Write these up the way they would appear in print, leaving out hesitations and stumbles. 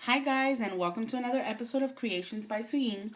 Hi guys, and welcome to another episode of Creations by Suyin.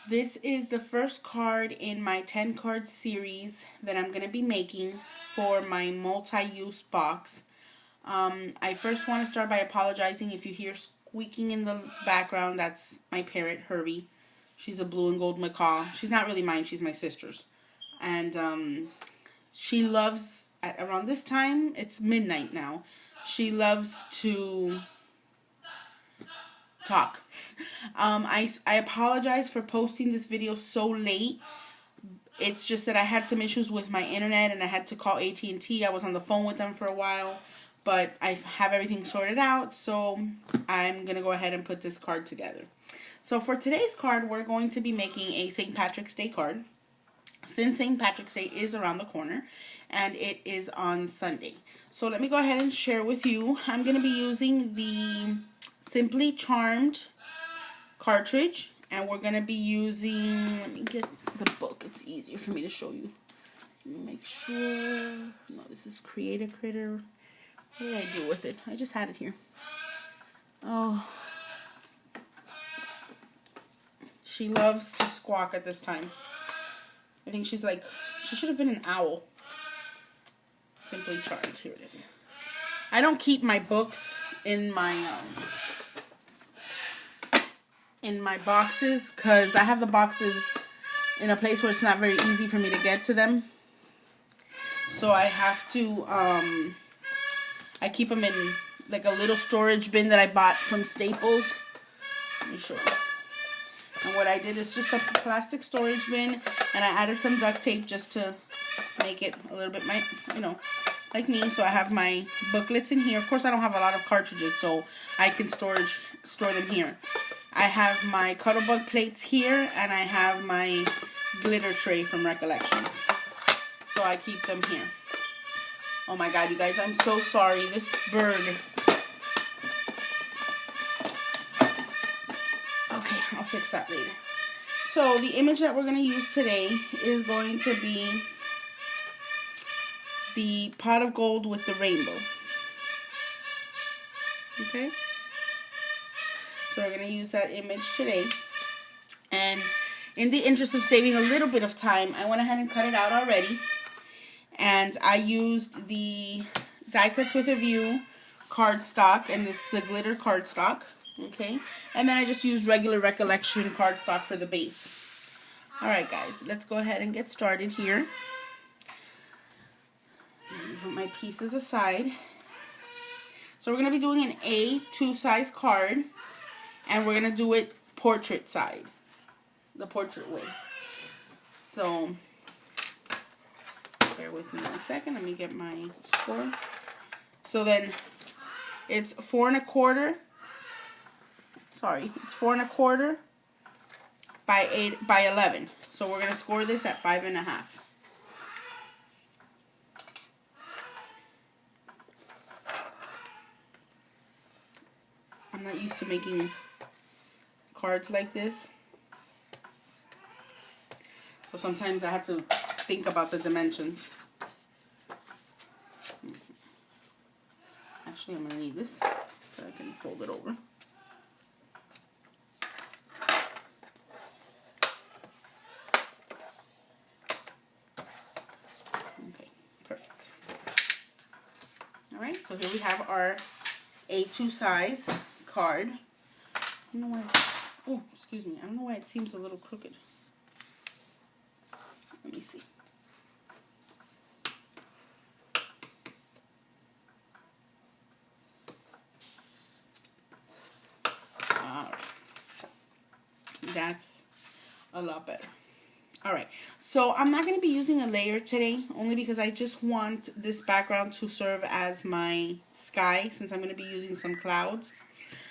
This is the first card in my 10 card series that I'm going to be making for my multi-use box. I first want to start by apologizing if you hear squeaking in the background. That's my parrot, Herbie. She's a blue and gold macaw. She's not really mine, she's my sister's. And she loves, at around this time, it's midnight now, she loves to talk. I apologize for posting this video so late. It's just that I had some issues with my internet and I had to call AT&T. I was on the phone with them for a while, but I have everything sorted out, so I'm going to go ahead and put this card together. So for today's card, we're going to be making a St. Patrick's Day card. Since St. Patrick's Day is around the corner and it is on Sunday. So let me go ahead and share with you. I'm going to be using the Simply Charmed cartridge, and we're going to be using, let me get the book, it's easier for me to show you. Make sure, no, this is Create a Critter. What did I do with it? I just had it here. Oh, she loves to squawk at this time. I think she's like, she should have been an owl. Simply Charmed, here it is. I don't keep my books in my boxes because I have the boxes in a place where it's not very easy for me to get to them. So I have to, I keep them in like a little storage bin that I bought from Staples. Let me show you. And what I did is just a plastic storage bin, and I added some duct tape just to make it a little bit, like me. So I have my booklets in here. Of course, I don't have a lot of cartridges, so I can store them here. I have my Cuttlebug plates here, and I have my glitter tray from Recollections. So I keep them here. Oh my god, you guys, I'm so sorry. This bird. Okay, I'll fix that later. So the image that we're going to use today is going to be the pot of gold with the rainbow. Okay? So we're going to use that image today. And in the interest of saving a little bit of time, I went ahead and cut it out already. And I used the Die Cuts with a View cardstock, and it's the glitter cardstock. Okay? And then I just used regular Recollection cardstock for the base. Alright guys, let's go ahead and get started here. Put my pieces aside. So we're going to be doing an A2 size card, and we're going to do it portrait side, the portrait way. So bear with me 1 second. Let me get my score. So then it's 4 1/4. Sorry, it's 4 1/4 by 11. So we're going to score this at 5 1/2. I'm not used to making cards like this, so sometimes I have to think about the dimensions. Actually, I'm going to need this so I can fold it over. Okay, perfect. Alright, so here we have our A2 size card. I don't know why oh, excuse me. I don't know why it seems a little crooked. Let me see. Alright. That's a lot better. Alright, so I'm not going to be using a layer today, only because I just want this background to serve as my sky, since I'm going to be using some clouds.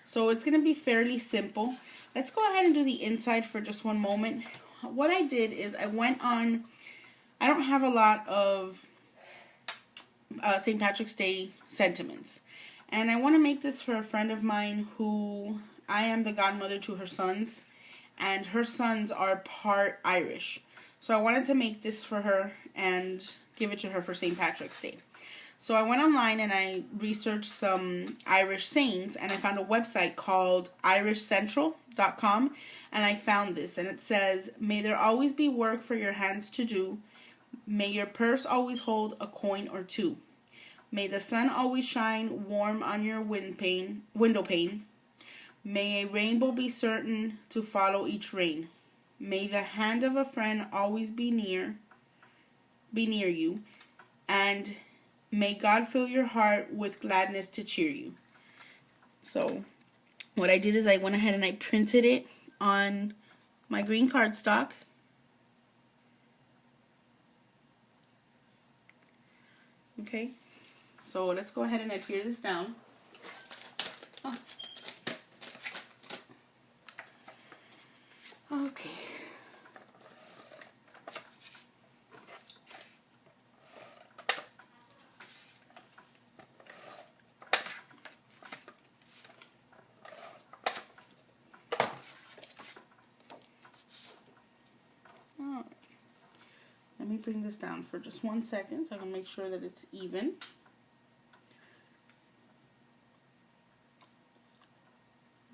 So it's going to be fairly simple. Let's go ahead and do the inside for just one moment. What I did is I went on, I don't have a lot of St. Patrick's Day sentiments. And I want to make this for a friend of mine who I am the godmother to her sons. And her sons are part Irish. So I wanted to make this for her and give it to her for St. Patrick's Day. So I went online and I researched some Irish sayings, and I found a website called irishcentral.com, and I found this, and it says, "May there always be work for your hands to do. May your purse always hold a coin or two. May the sun always shine warm on your window pane. May a rainbow be certain to follow each rain. May the hand of a friend always be near you, and may God fill your heart with gladness to cheer you." So what I did is I went ahead and I printed it on my green cardstock. Okay, so let's go ahead and adhere this down. Oh. Okay. Let me bring this down for just 1 second so I can make sure that it's even.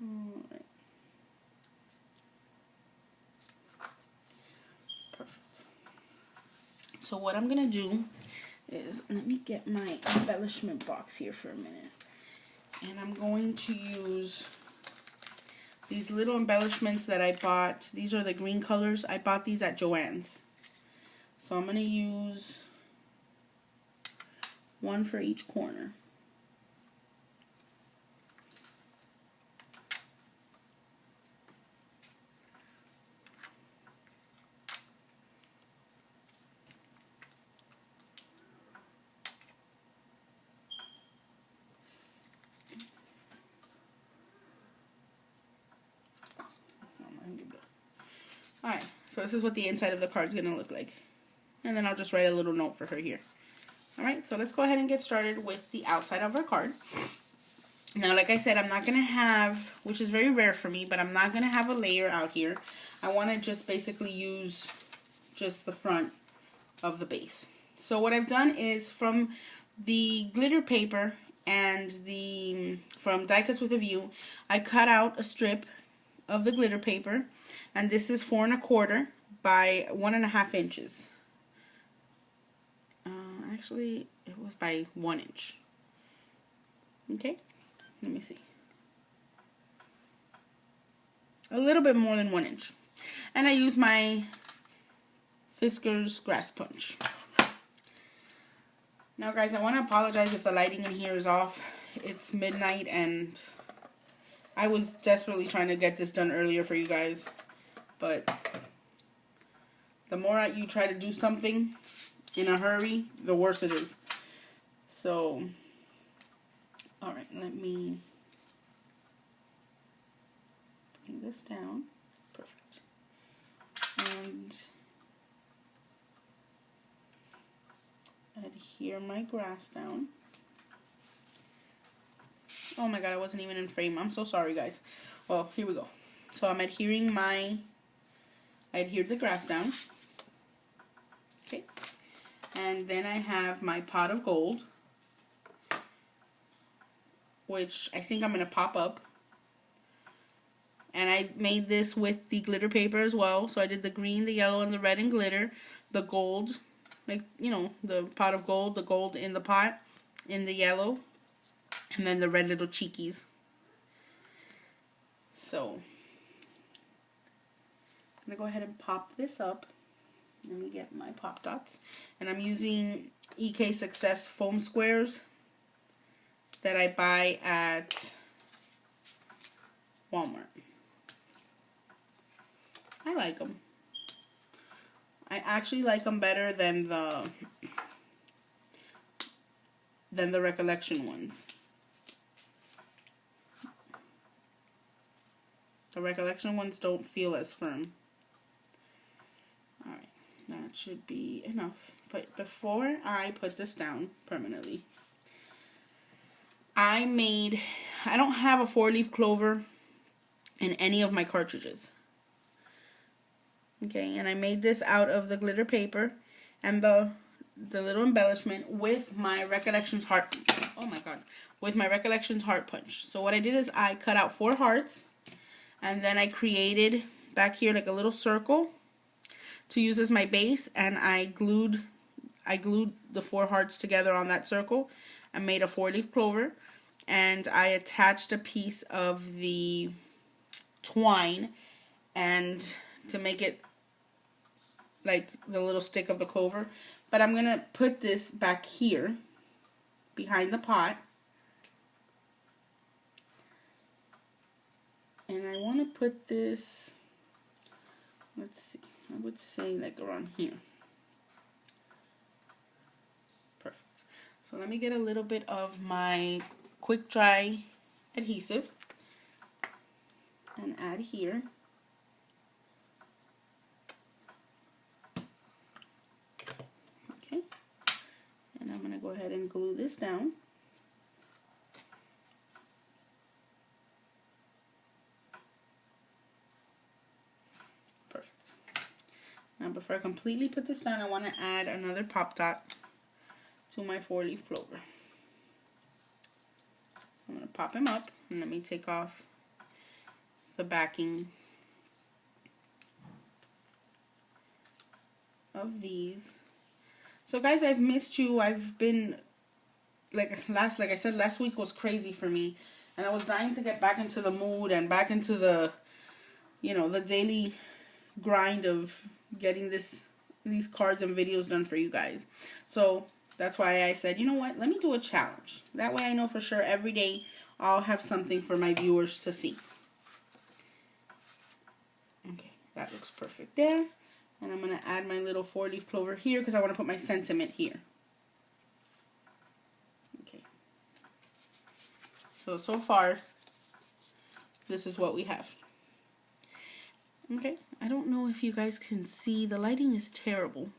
Alright. Perfect. So what I'm going to do is, let me get my embellishment box here for a minute. And I'm going to use these little embellishments that I bought. These are the green colors. I bought these at Joann's. So I'm going to use one for each corner. Alright, so this is what the inside of the card is going to look like. And then I'll just write a little note for her here. Alright, so let's go ahead and get started with the outside of our card. Now, like I said, I'm not going to have, which is very rare for me, but I'm not going to have a layer out here. I want to just basically use just the front of the base. So what I've done is, from the glitter paper and from Die Cuts with a View, I cut out a strip of the glitter paper, and this is 4 1/4 by 1.5 inches. Actually, it was by 1 inch. Okay, let me see. A little bit more than 1 inch. And I use my Fiskars Grass Punch. Now, guys, I want to apologize if the lighting in here is off. It's midnight, and I was desperately trying to get this done earlier for you guys. But the more you try to do something in a hurry, the worse it is. So, alright, let me bring this down. Perfect. And adhere my grass down. Oh my god, I wasn't even in frame. I'm so sorry, guys. Well, here we go. So I'm adhering I adhered the grass down. Okay. And then I have my pot of gold, which I think I'm going to pop up. And I made this with the glitter paper as well. So I did the green, the yellow, and the red in glitter. The gold, like, you know, the pot of gold, the gold in the pot, in the yellow. And then the red little cheekies. So, I'm going to go ahead and pop this up. Let me get my pop dots. And I'm using EK Success foam squares that I buy at Walmart. I like them. I actually like them better than the Recollection ones. The Recollection ones don't feel as firm. Alright, that should be enough. But before I put this down permanently, I don't have a 4-leaf clover in any of my cartridges. Okay, and I made this out of the glitter paper, and the the little embellishment with my Recollections heart. Oh my god. With my Recollections heart punch. So what I did is I cut out 4 hearts. And then I created back here like a little circle to use as my base. And I glued the 4 hearts together on that circle. And made a 4-leaf clover. And I attached a piece of the twine. And to make it like the little stick of the clover. But I'm going to put this back here behind the pot. And I want to put this, let's see, I would say like around here. Perfect. So let me get a little bit of my quick dry adhesive and add here. Okay. And I'm going to go ahead and glue this down. Now before I completely put this down, I want to add another pop dot to my 4-leaf clover. I'm going to pop him up and let me take off the backing of these. So guys, I've missed you. I've been like I said, last week was crazy for me, and I was dying to get back into the mood and back into the, you know, the daily grind of getting these cards and videos done for you guys. So that's why I said, you know what, let me do a challenge. That way I know for sure every day I'll have something for my viewers to see. Okay, that looks perfect there. And I'm going to add my little 4-leaf clover here because I want to put my sentiment here. Okay. So far, this is what we have. Okay, I don't know if you guys can see. The lighting is terrible.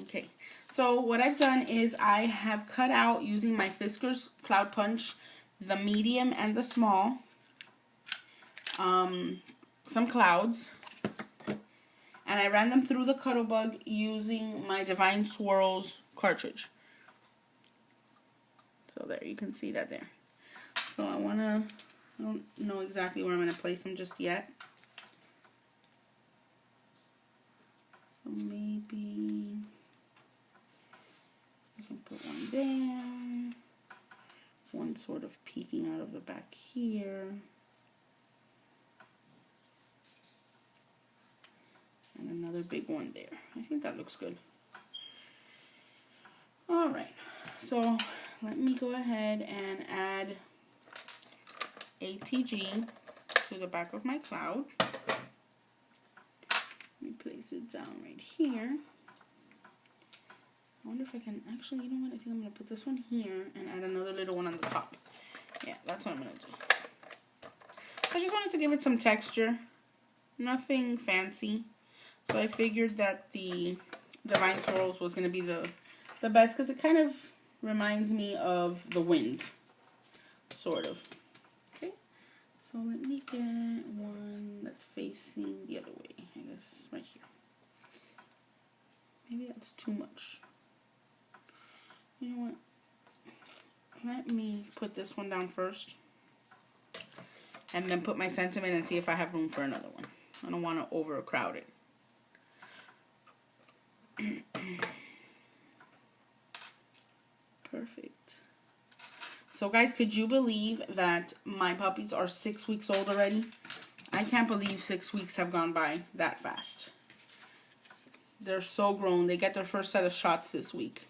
Okay, so what I've done is I have cut out, using my Fiskars Cloud Punch, the medium and the small, some clouds. And I ran them through the Cuttlebug using my Divine Swirls cartridge. So there, you can see that there. So I don't know exactly where I'm going to place them just yet. So maybe I can put one there. One sort of peeking out of the back here. And another big one there. I think that looks good. Alright, so let me go ahead and add ATG to the back of my cloud. Let me place it down right here. I wonder if I can, actually, you know what, I think I'm going to put this one here and add another little one on the top. Yeah, that's what I'm going to do. I just wanted to give it some texture. Nothing fancy. So I figured that the Divine Swirls was going to be the best because it kind of reminds me of the wind, sort of. Okay, so let me get one that's facing the other way, I guess, right here. Maybe that's too much. You know what? Let me put this one down first and then put my sentiment and see if I have room for another one. I don't want to overcrowd it. Perfect. So guys, could you believe that my puppies are 6 weeks old already? I can't believe 6 weeks have gone by that fast. They're so grown. They get their first set of shots this week.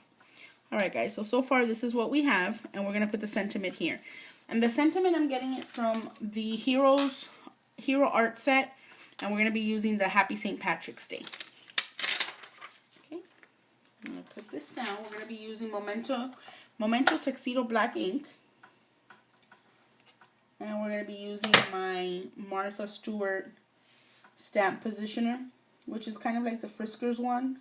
Alright guys, so far this is what we have, and we're going to put the sentiment here. And the sentiment, I'm getting it from the Hero Art set, and we're going to be using the Happy St. Patrick's Day. Okay, I'm going to put this down. We're going to be using Memento Tuxedo Black ink. And we're going to be using my Martha Stewart stamp positioner, which is kind of like the Fiskars one.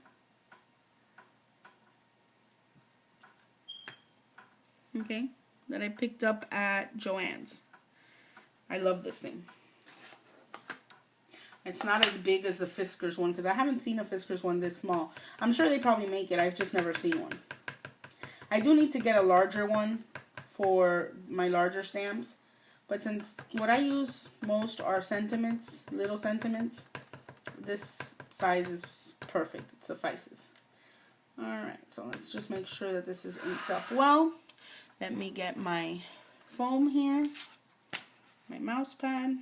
Okay, that I picked up at Joann's. I love this thing. It's not as big as the Fiskars one because I haven't seen a Fiskars one this small. I'm sure they probably make it. I've just never seen one. I do need to get a larger one for my larger stamps. But since what I use most are sentiments, little sentiments, this size is perfect. It suffices. Alright, so let's just make sure that this is inked up well. Let me get my foam here, my mouse pad.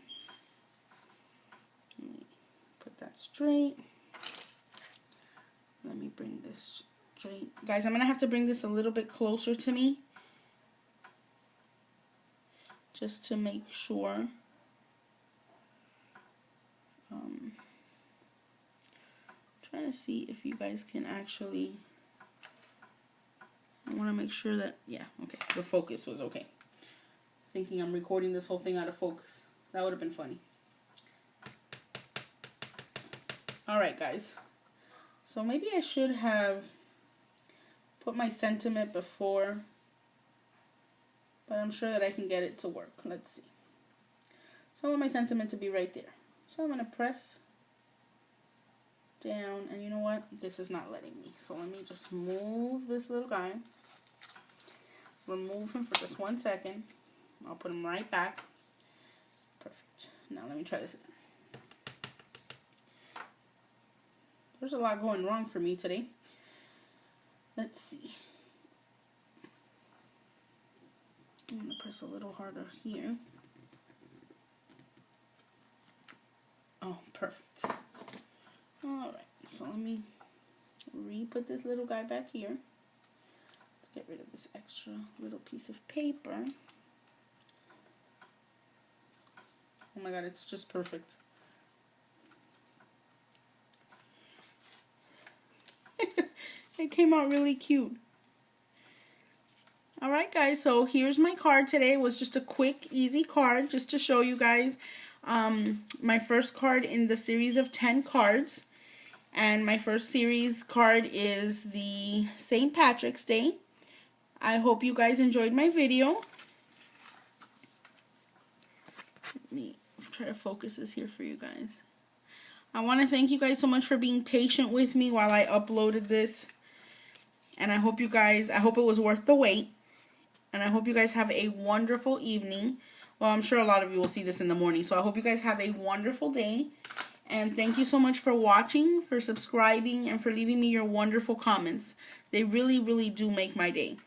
Let me put that straight. Let me bring this straight. Guys, I'm going to have to bring this a little bit closer to me, just to make sure. Trying to see if you guys can actually. I want to make sure that, yeah, okay, the focus was okay. Thinking I'm recording this whole thing out of focus. That would have been funny. Alright, guys. So maybe I should have put my sentiment before, but I'm sure that I can get it to work. Let's see. So I want my sentiment to be right there. So I'm going to press down, and you know what? This is not letting me. So let me just move this little guy. Remove him for just 1 second. I'll put him right back. Perfect. Now let me try this again. There's a lot going wrong for me today. Let's see. I'm going to press a little harder here. Oh, perfect. Alright, so let me re-put this little guy back here. Let's get rid of this extra little piece of paper. Oh my god, it's just perfect. It came out really cute. Alright guys, so here's my card today. It was just a quick, easy card just to show you guys my first card in the series of 10 cards. And my first series card is the St. Patrick's Day. I hope you guys enjoyed my video. Let me try to focus this here for you guys. I want to thank you guys so much for being patient with me while I uploaded this. And I hope it was worth the wait. And I hope you guys have a wonderful evening. Well, I'm sure a lot of you will see this in the morning. So I hope you guys have a wonderful day. And thank you so much for watching, for subscribing, and for leaving me your wonderful comments. They really, really do make my day.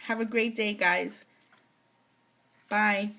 Have a great day, guys. Bye.